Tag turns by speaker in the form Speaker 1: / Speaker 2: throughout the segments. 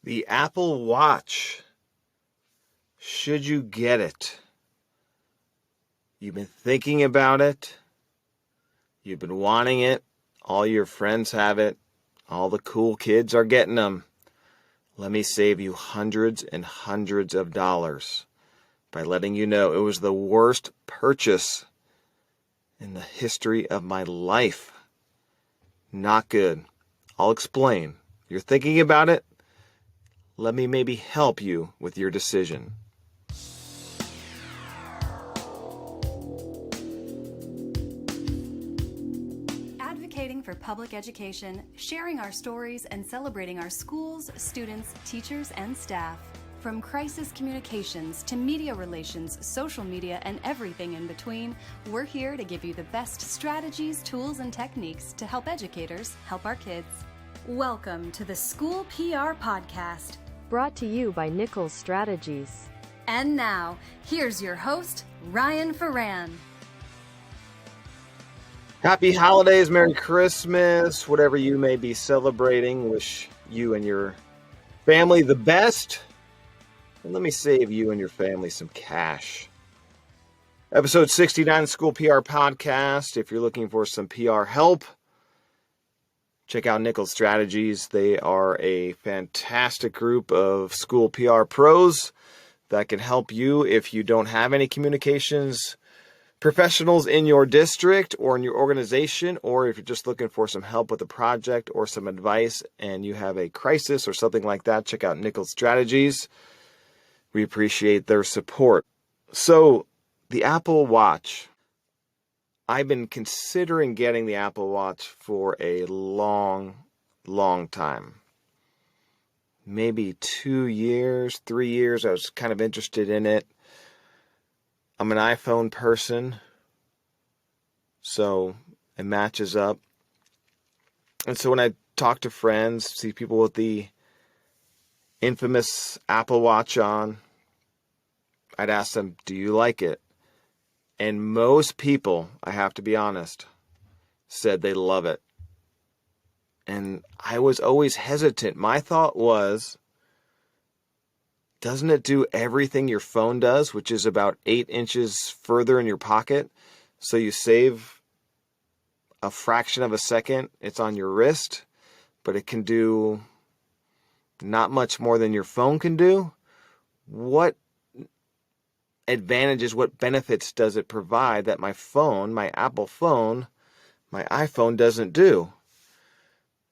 Speaker 1: The Apple Watch. Should you get it? You've been thinking about it. You've been wanting it. All your friends have it. All the cool kids are getting them. Let me save you hundreds and hundreds of dollars by letting you know it was the worst purchase in the history of my life. Not good. I'll explain. You're thinking about it? Let me maybe help you with your decision.
Speaker 2: Advocating for public education, sharing our stories, and celebrating our schools, students, teachers, and staff. From crisis communications to media relations, social media, and everything in between, we're here to give you the best strategies, tools, and techniques to help educators help our kids. Welcome to the School PR Podcast,
Speaker 3: brought to you by Nichols Strategies.
Speaker 2: And now, here's your host, Ryan Ferran.
Speaker 1: Happy holidays, Merry Christmas, whatever you may be celebrating. Wish you and your family the best. And let me save you and your family some cash. Episode 69 School PR Podcast. If you're looking for some PR help, check out Nichols Strategies. They are a fantastic group of school PR pros that can help you if you don't have any communications professionals in your district or in your organization, or if you're just looking for some help with a project or some advice and you have a crisis or something like that, check out Nichols Strategies. We appreciate their support. So, the Apple Watch. I've been considering getting the Apple Watch for a long time. Maybe 2 years, 3 years. I was kind of interested in it. I'm an iPhone person, so it matches up. And so when I talk to friends, see people with the infamous Apple Watch on, I'd ask them, do you like it? And most people, I have to be honest, said they love it. And I was always hesitant. My thought was, doesn't it do everything your phone does, which is about 8 inches further in your pocket? So you save a fraction of a second. It's on your wrist, but it can do not much more than your phone can do. What advantages, what benefits does it provide that my phone, my Apple phone, my iPhone doesn't do?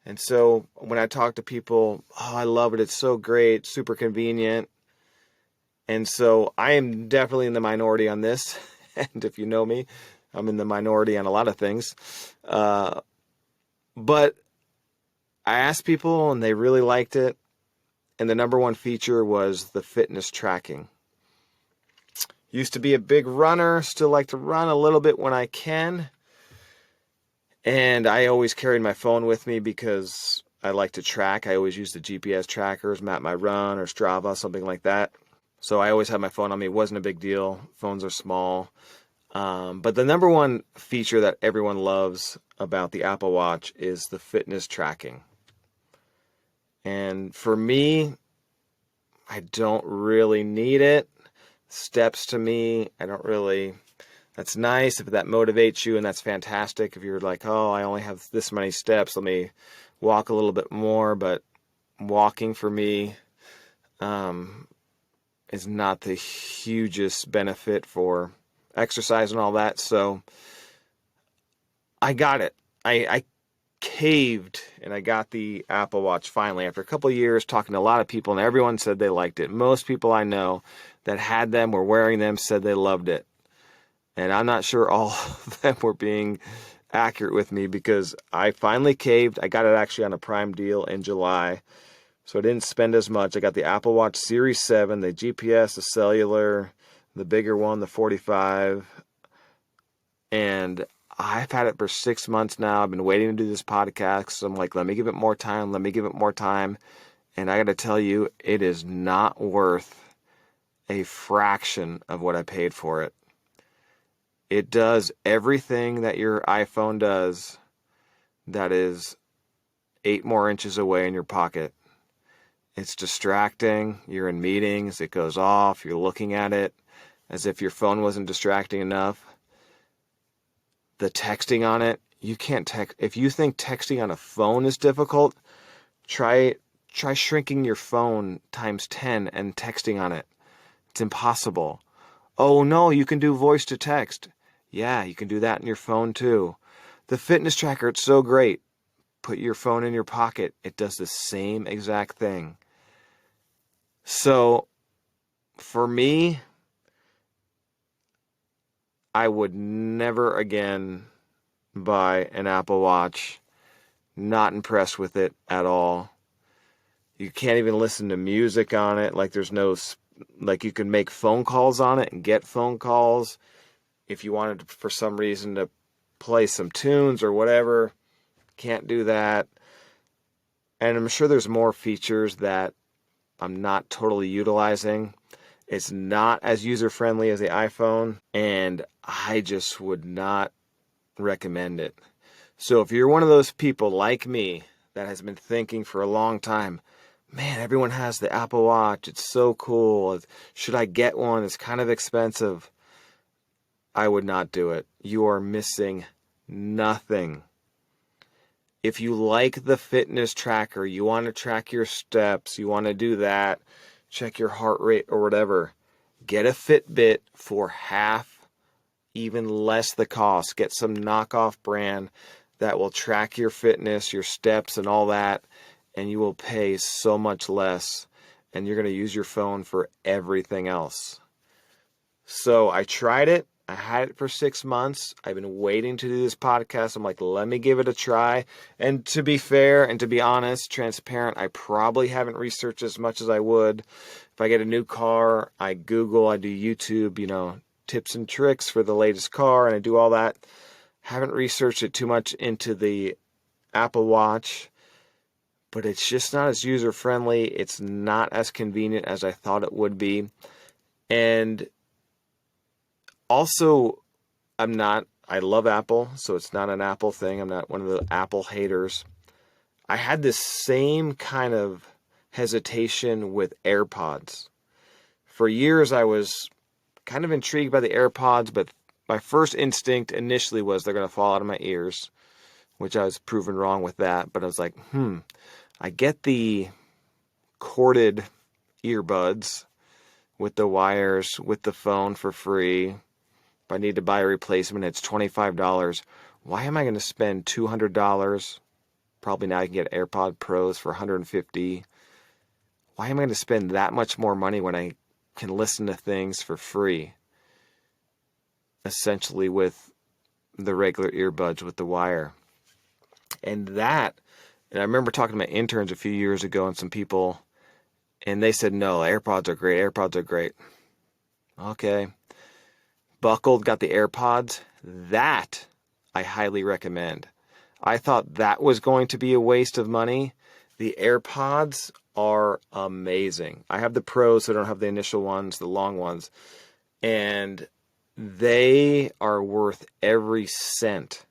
Speaker 1: And so when I talk to people, oh, I love it. It's so great, super convenient. And so I am definitely in the minority on this. And if you know me, I'm in the minority on a lot of things. But I asked people and they really liked it. And the number one feature was the fitness tracking. Used to be a big runner, still like to run a little bit when I can. And I always carried my phone with me because I like to track. I always use the GPS trackers, Map My Run or Strava, something like that. So I always had my phone on me. It wasn't a big deal. Phones are small. But the number one feature that everyone loves about the Apple Watch is the fitness tracking. And for me, I don't really need it. Steps to me, I don't really, that's nice if that motivates you, and that's fantastic. If you're like, oh, I only have this many steps, let me walk a little bit more. But walking for me is not the hugest benefit for exercise and all that. So I got it. I caved and I got the Apple Watch finally after a couple of years talking to a lot of people, and everyone said they liked it. Most people I know that had them, were wearing them, said they loved it. And I'm not sure all of them were being accurate with me because I finally caved. I got it actually on a Prime deal in July, so I didn't spend as much. I got the Apple Watch Series 7, the GPS, the cellular, the bigger one, the 45. And I've had it for 6 months now. I've been waiting to do this podcast. So I'm like, let me give it more time. And I got to tell you, it is not worth a fraction of what I paid for it. It does everything that your iPhone does that is 8 more inches away in your pocket. It's distracting. You're in meetings, it goes off, you're looking at it as if your phone wasn't distracting enough. The texting on it, you can't text. If you think texting on a phone is difficult, try shrinking your phone times 10 and texting on it. It's impossible. Oh no, you can do voice to text. Yeah, you can do that in your phone too. The fitness tracker, it's so great. Put your phone in your pocket. It does the same exact thing. So, for me, I would never again buy an Apple Watch. Not impressed with it at all. You can't even listen to music on it. Like you can make phone calls on it and get phone calls. If you wanted for some reason to play some tunes or whatever, can't do that. And I'm sure there's more features that I'm not totally utilizing. It's not as user-friendly as the iPhone, and I just would not recommend it. So if you're one of those people like me that has been thinking for a long time, man, everyone has the Apple Watch, it's so cool, should I get one? It's kind of expensive. I would not do it. You are missing nothing. If you like the fitness tracker, you want to track your steps, you want to do that, check your heart rate or whatever, get a Fitbit for half, even less the cost. Get some knockoff brand that will track your fitness, your steps and all that, and you will pay so much less, and you're going to use your phone for everything else. So I tried it. I had it for 6 months. I've been waiting to do this podcast. I'm like, let me give it a try. And to be fair and to be honest, transparent, I probably haven't researched as much as I would. If I get a new car, I Google, I do YouTube, tips and tricks for the latest car, and I do all that. Haven't researched it too much into the Apple Watch, but it's just not as user-friendly. It's not as convenient as I thought it would be. And also, I love Apple, so it's not an Apple thing. I'm not one of the Apple haters. I had this same kind of hesitation with AirPods. For years, I was kind of intrigued by the AirPods, but my first instinct initially was they're going to fall out of my ears, which I was proven wrong with that. But I was like, I get the corded earbuds with the wires, with the phone for free. If I need to buy a replacement, it's $25. Why am I going to spend $200? Probably now you can get AirPod Pros for $150. Why am I going to spend that much more money when I can listen to things for free? Essentially with the regular earbuds with the wire. And I remember talking to my interns a few years ago and some people, and they said, no, AirPods are great. AirPods are great. Okay. Buckled, got the AirPods. That I highly recommend. I thought that was going to be a waste of money. The AirPods are amazing. I have the Pros, so I don't have the initial ones, the long ones. And they are worth every cent.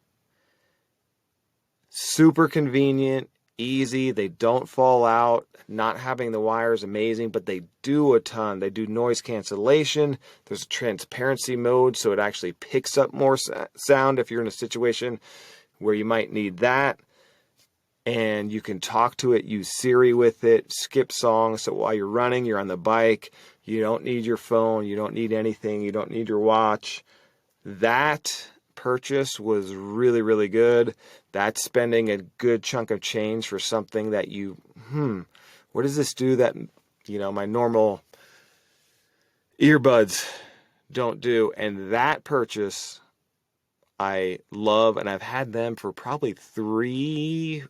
Speaker 1: Super convenient, easy, they don't fall out. Not having the wire is amazing, but they do a ton. They do noise cancellation. There's a transparency mode, so it actually picks up more sound if you're in a situation where you might need that. And you can talk to it, use Siri with it, skip songs. So while you're running, you're on the bike, you don't need your phone, you don't need anything, you don't need your watch. That purchase was really, really good. That's spending a good chunk of change for something that what does this do that, my normal earbuds don't do? And that purchase I love, and I've had them for probably 3+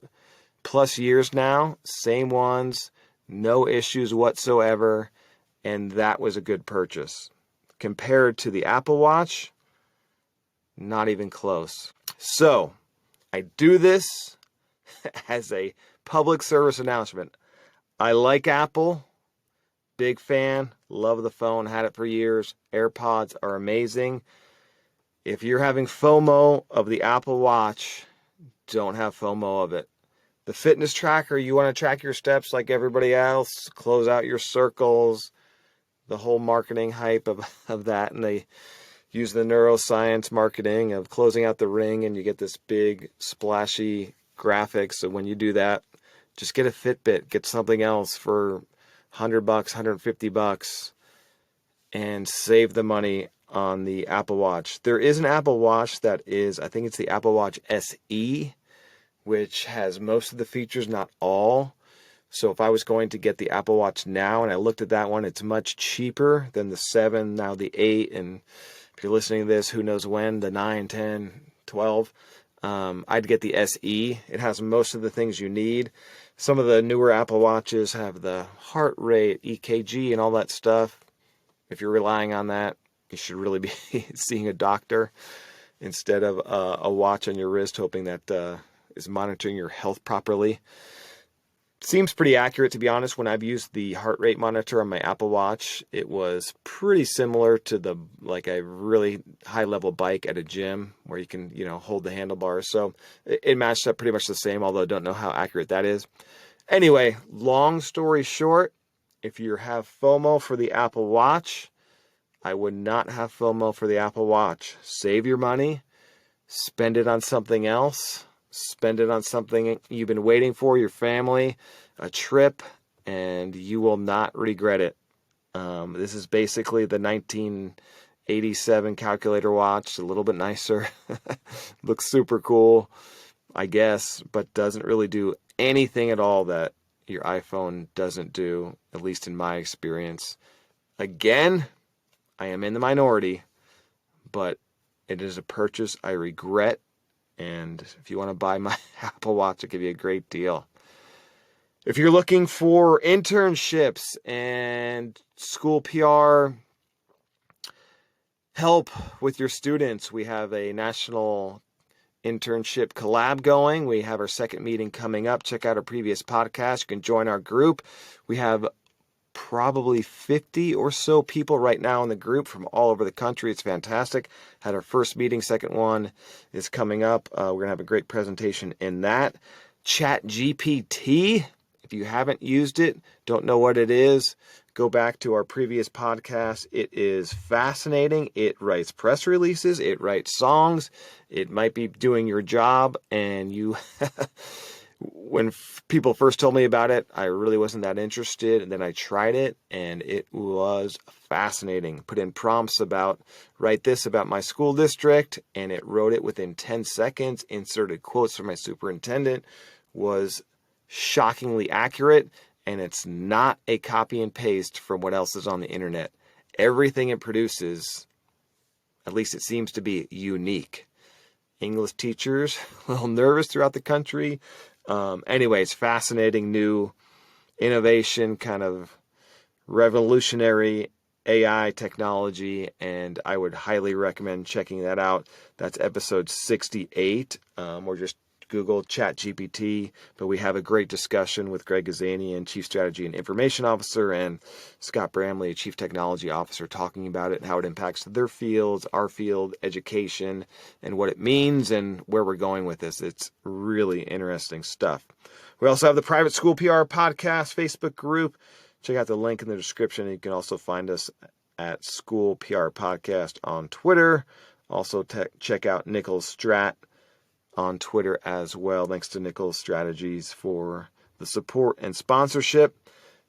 Speaker 1: years now. Same ones, no issues whatsoever, and that was a good purchase. Compared to the Apple Watch, not even close. So, I do this as a public service announcement. I like Apple, big fan, love the phone, had it for years. AirPods are amazing. If you're having FOMO of the Apple Watch, don't have FOMO of it. The fitness tracker, you want to track your steps like everybody else, close out your circles, the whole marketing hype of that. And they use the neuroscience marketing of closing out the ring, and you get this big splashy graphic. So when you do that, just get a Fitbit, get something else for $100, $150, and save the money on the Apple Watch. There is an Apple Watch that is, I think it's the Apple Watch SE, which has most of the features, not all. So if I was going to get the Apple Watch now, and I looked at that one, it's much cheaper than the 7, now the 8, and if you're listening to this, who knows when, the 9, 10, 12. I'd get the SE. It has most of the things you need. Some of the newer Apple Watches have the heart rate, EKG, and all that stuff. If you're relying on that, you should really be seeing a doctor instead of a watch on your wrist, hoping that is monitoring your health properly. Seems pretty accurate, to be honest. When I've used the heart rate monitor on my Apple Watch, it was pretty similar to like a really high level bike at a gym where you can, hold the handlebars. So it matched up pretty much the same, although I don't know how accurate that is. Anyway, long story short, if you have FOMO for the Apple Watch, I would not have FOMO for the Apple Watch. Save your money, spend it on something else. Spend it on something you've been waiting for, your family, a trip, and you will not regret it. This is basically the 1987 calculator watch, a little bit nicer. Looks super cool, I guess, but doesn't really do anything at all that your iPhone doesn't do, at least in my experience. Again, I am in the minority, but it is a purchase I regret. And if you want to buy my Apple Watch, I'll give you a great deal. If you're looking for internships and school PR help with your students, we have a national internship collab going. We have our second meeting coming up. Check out our previous podcast. You can join our group. We have probably 50 or so people right now in the group from all over the country. It's fantastic. Had our first meeting. Second one is coming up. We're going to have a great presentation in that. ChatGPT, if you haven't used it, don't know what it is, go back to our previous podcast. It is fascinating. It writes press releases. It writes songs. It might be doing your job, and you... When people first told me about it, I really wasn't that interested. And then I tried it, and it was fascinating. Put in prompts about, write this about my school district, and it wrote it within 10 seconds. Inserted quotes from my superintendent. Was shockingly accurate, and it's not a copy and paste from what else is on the internet. Everything it produces, at least it seems to be, unique. English teachers, a little nervous throughout the country. Anyways, fascinating new innovation, kind of revolutionary AI technology, and I would highly recommend checking that out. That's episode 68, or just Google ChatGPT. But we have a great discussion with Greg Gazanian, Chief Strategy and Information Officer, and Scott Bramley, Chief Technology Officer, talking about it and how it impacts their fields, our field, education, and what it means and where we're going with this. It's really interesting stuff. We also have the Private School PR Podcast Facebook group. Check out the link in the description. You can also find us at School PR Podcast on Twitter. Also check out Nichols Strat on Twitter as well. Thanks to Nichols Strategies for the support and sponsorship.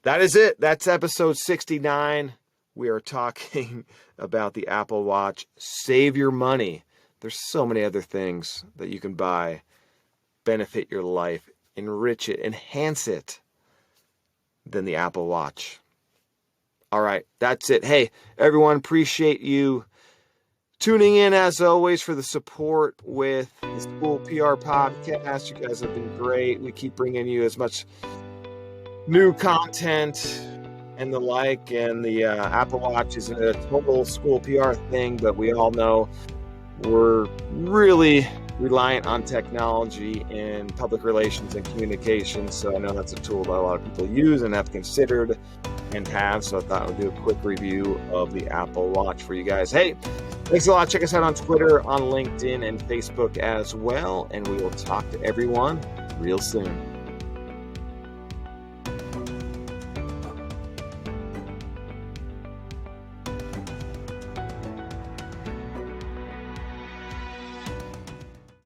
Speaker 1: That is it. That's episode 69. We are talking about the Apple Watch. Save your money. There's so many other things that you can buy, benefit your life, enrich it, enhance it than the Apple Watch. All right, that's it. Hey, everyone, appreciate you tuning in as always for the support with the School PR Podcast. You guys have been great. We keep bringing you as much new content and the like. And the Apple Watch isn't a total school PR thing, but we all know we're really reliant on technology in public relations and communications. So I know that's a tool that a lot of people use and have considered and have. So I thought I would do a quick review of the Apple Watch for you guys. Hey, thanks a lot. Check us out on Twitter, on LinkedIn, and Facebook as well. And we will talk to everyone real soon.